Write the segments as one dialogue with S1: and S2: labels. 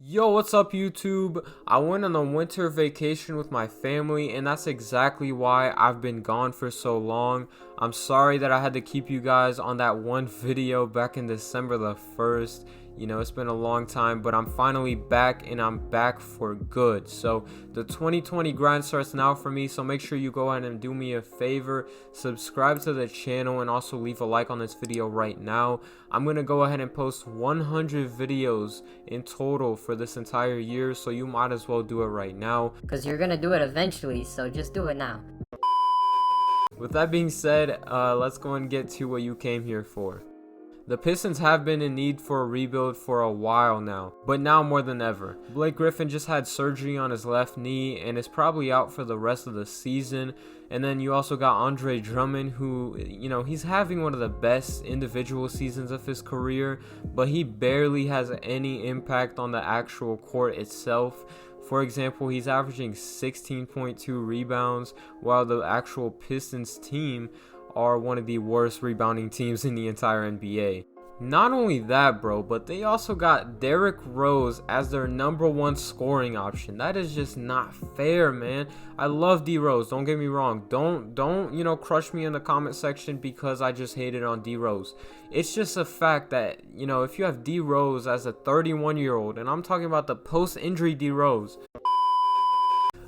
S1: Yo, what's up YouTube? I went on a winter vacation with my family and that's exactly why I've been gone for so long. I'm sorry that I had to keep you guys on that one video back in December the 1st. You know, it's been a long time, but I'm finally back and I'm back for good. So the 2020 grind starts now for me, so make sure you go ahead and do me a favor, subscribe to the channel and also leave a like on this video right now. I'm going to go ahead and post 100 videos in total for this entire year, so you might as well do it right now.
S2: Because you're going to do it eventually, so just do it now.
S1: With that being said, let's go and get to what you came here for. The Pistons have been in need for a rebuild for a while now, but now more than ever. Blake Griffin just had surgery on his left knee and is probably out for the rest of the season. And then you also got Andre Drummond, who, you know, he's having one of the best individual seasons of his career, but he barely has any impact on the actual court itself. For example, he's averaging 16.2 rebounds, while the actual Pistons team are one of the worst rebounding teams in the entire NBA. Not only that, bro, but they also got Derrick Rose as their #1 scoring option. That is just not fair, man. I love D Rose, don't get me wrong. Don't you know, crush me in the comment section because I just hated on D Rose. It's just a fact that, you know, if you have D Rose as a 31-year-old, and I'm talking about the post-injury D Rose,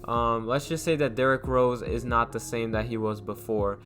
S1: let's just say that Derrick Rose is not the same that he was before.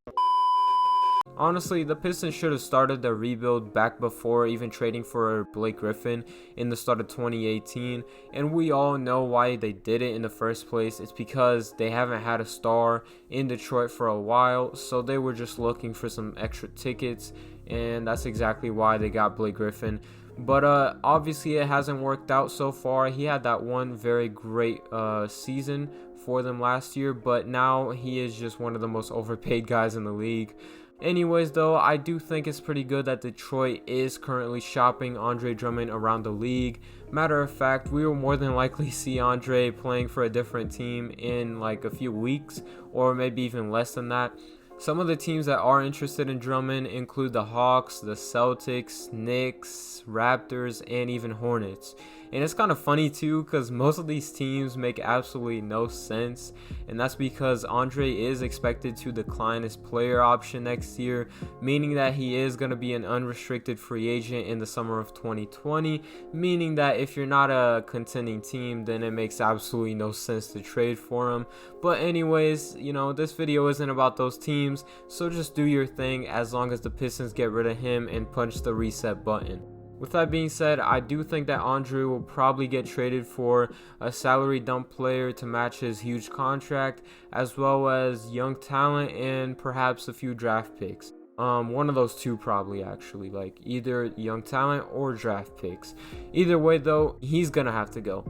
S1: Honestly, the Pistons should have started their rebuild back before even trading for Blake Griffin in the start of 2018, and we all know why they did it in the first place. It's because they haven't had a star in Detroit for a while, so they were just looking for some extra tickets, and that's exactly why they got Blake Griffin. But obviously it hasn't worked out so far. He had that one very great season for them last year, but now he is just one of the most overpaid guys in the league. Anyways, though, I do think it's pretty good that Detroit is currently shopping Andre Drummond around the league. Matter of fact, we will more than likely see Andre playing for a different team in like a few weeks, or maybe even less than that. Some of the teams that are interested in Drummond include the Hawks, the Celtics, Knicks, Raptors, and even Hornets. And it's kind of funny too, because most of these teams make absolutely no sense, and that's because Andre is expected to decline his player option next year, meaning that he is going to be an unrestricted free agent in the summer of 2020, meaning that if you're not a contending team, then it makes absolutely no sense to trade for him. But anyways, you know, this video isn't about those teams, so just do your thing as long as the Pistons get rid of him and punch the reset button. With that being said, I do think that Andre will probably get traded for a salary dump player to match his huge contract, as well as young talent and perhaps a few draft picks. One of those two probably, actually, like either young talent or draft picks. Either way though, he's gonna have to go.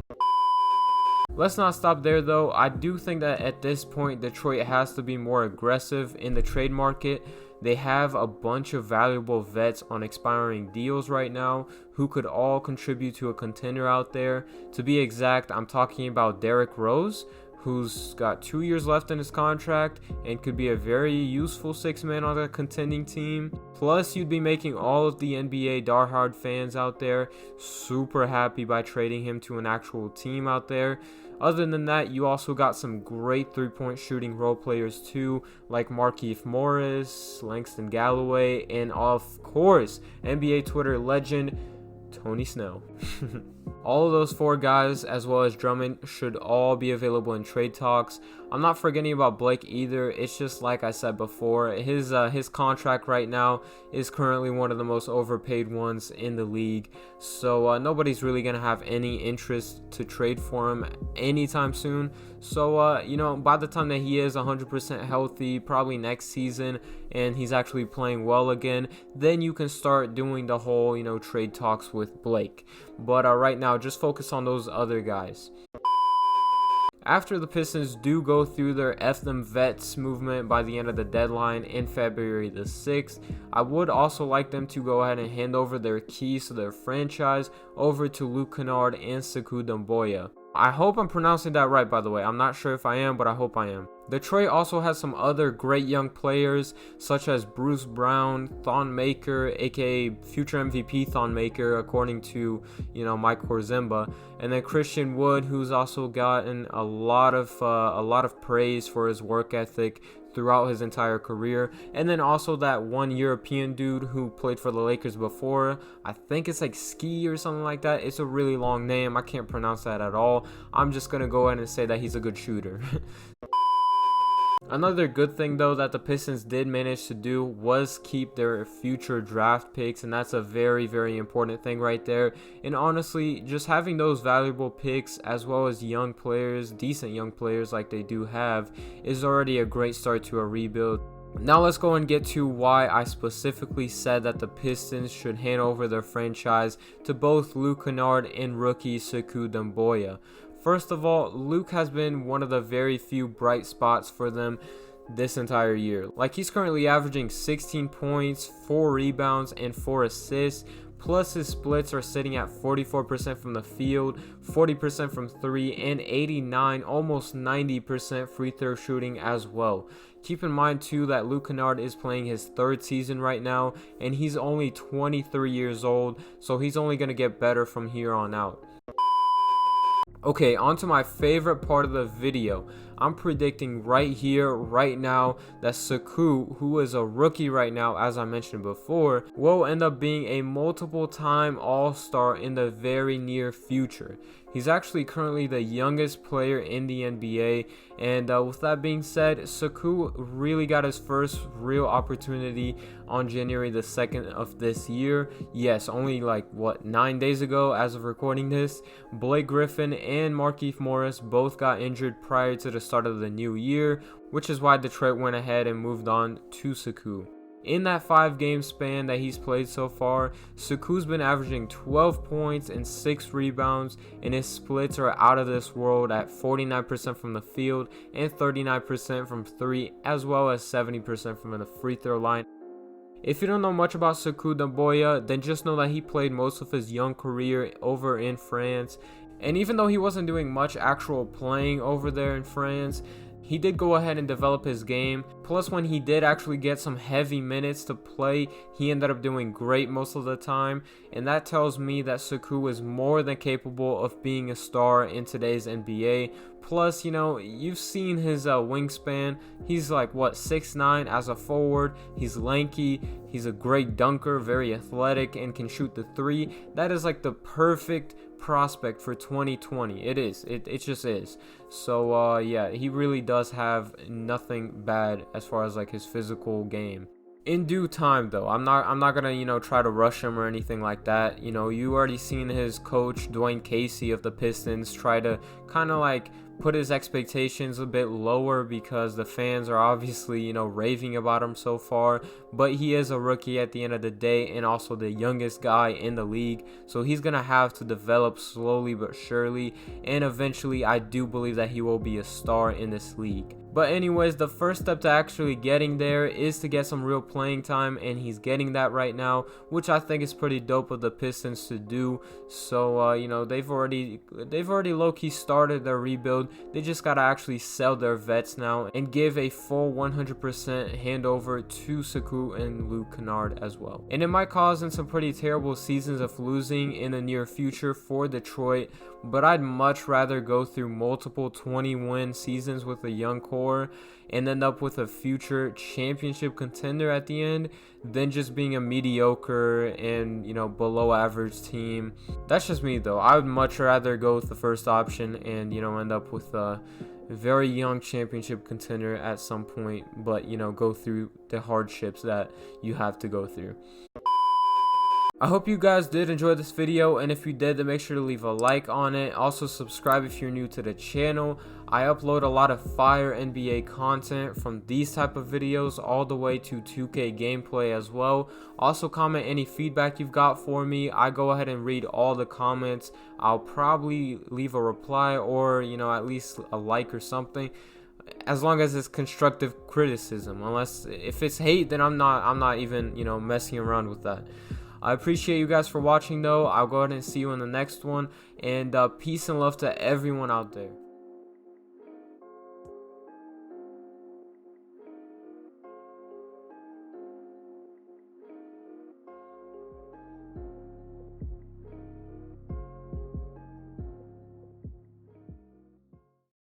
S1: Let's not stop there though. I do think that at this point Detroit has to be more aggressive in the trade market. They have a bunch of valuable vets on expiring deals right now who could all contribute to a contender out there. To be exact, I'm talking about Derrick Rose, who's got 2 years left in his contract and could be a very useful 6-man on a contending team. Plus, you'd be making all of the NBA diehard fans out there super happy by trading him to an actual team out there. Other than that, you also got some great three-point shooting role players too, like Markieff Morris, Langston Galloway, and of course, NBA Twitter legend Tony Snell. All of those 4 guys, as well as Drummond, should all be available in trade talks. I'm not forgetting about Blake either. It's just like I said before, his contract right now is currently one of the most overpaid ones in the league. So nobody's really going to have any interest to trade for him anytime soon. So, you know, by the time that he is 100% healthy, probably next season, and he's actually playing well again, then you can start doing the whole, you know, trade talks with Blake. But right now, just focus on those other guys. After the Pistons do go through their F them vets movement by the end of the deadline in February the 6th, I would also like them to go ahead and hand over their keys to their franchise over to Kennard and Sekou Doumbouya. I hope I'm pronouncing that right, by the way. I'm not sure if I am, but I hope I am. Detroit also has some other great young players such as Bruce Brown, Thon Maker, aka future MVP Thon Maker according to, Mike Korzemba, and then Christian Wood, who's also gotten a lot of praise for his work ethic throughout his entire career. And then also that one European dude who played for the Lakers before. I think it's like Ski or something like that. It's a really long name. I can't pronounce that at all. I'm just gonna go ahead and say that he's a good shooter. Another good thing though that the Pistons did manage to do was keep their future draft picks, and that's a very, very important thing right there. And honestly, just having those valuable picks as well as young players, decent young players like they do have, is already a great start to a rebuild. Now let's go and get to why I specifically said that the Pistons should hand over their franchise to both Luke Kennard and rookie Sekou Doumbouya. First of all, Luke has been one of the very few bright spots for them this entire year. Like, he's currently averaging 16 points, 4 rebounds, and 4 assists. Plus, his splits are sitting at 44% from the field, 40% from 3, and 89, almost 90% free throw shooting as well. Keep in mind too that Luke Kennard is playing his 3rd season right now, and he's only 23 years old, so he's only going to get better from here on out. Okay, on to my favorite part of the video. I'm predicting right here, right now, that Sekou, who is a rookie right now, as I mentioned before, will end up being a multiple-time All-Star in the very near future. He's actually currently the youngest player in the NBA, and with that being said, Sekou really got his first real opportunity on January the 2nd of this year. Yes, only 9 days ago as of recording this. Blake Griffin and Markieff Morris both got injured prior to the start of the new year, which is why Detroit went ahead and moved on to Sekou. In that 5-game span that he's played so far, Sekou's been averaging 12 points and 6 rebounds, and his splits are out of this world at 49% from the field and 39% from 3, as well as 70% from the free throw line. If you don't know much about Sekou Doumbouya, then just know that he played most of his young career over in France, and even though he wasn't doing much actual playing over there in France, he did go ahead and develop his game. Plus, when he did actually get some heavy minutes to play, he ended up doing great most of the time. And that tells me that Sekou is more than capable of being a star in today's NBA. Plus, you've seen his wingspan. He's 6'9" as a forward. He's lanky. He's a great dunker, very athletic, and can shoot the 3. That is the perfect prospect for 2020. It is. It just is. So yeah, he really does have nothing bad as far as his physical game. In due time though, I'm not gonna try to rush him or anything like that. You already seen his coach Dwayne Casey of the Pistons try to kind of put his expectations a bit lower because the fans are obviously raving about him so far, but he is a rookie at the end of the day and also the youngest guy in the league, so he's gonna have to develop slowly but surely, and eventually I do believe that he will be a star in this league. But anyways, the first step to actually getting there is to get some real playing time, and he's getting that right now, which I think is pretty dope of the Pistons to do. So they've already low-key started their rebuild. They just gotta actually sell their vets now and give a full 100% handover to Sekou and Luke Kennard as well. And it might cause in some pretty terrible seasons of losing in the near future for Detroit, but I'd much rather go through multiple 20-win seasons with a young core and end up with a future championship contender at the end than just being a mediocre and below average team. That's just me though. I would much rather go with the first option and end up with a very young championship contender at some point, but go through the hardships that you have to go through. I hope you guys did enjoy this video, and if you did, then make sure to leave a like on it. Also subscribe if you're new to the channel. I upload a lot of fire NBA content, from these type of videos all the way to 2K gameplay as well. Also comment any feedback you've got for me. I go ahead and read all the comments. I'll probably leave a reply or at least a like or something, as long as it's constructive criticism. Unless if it's hate, then I'm not even messing around with that. I appreciate you guys for watching though. I'll go ahead and see you in the next one, and peace and love to everyone out there.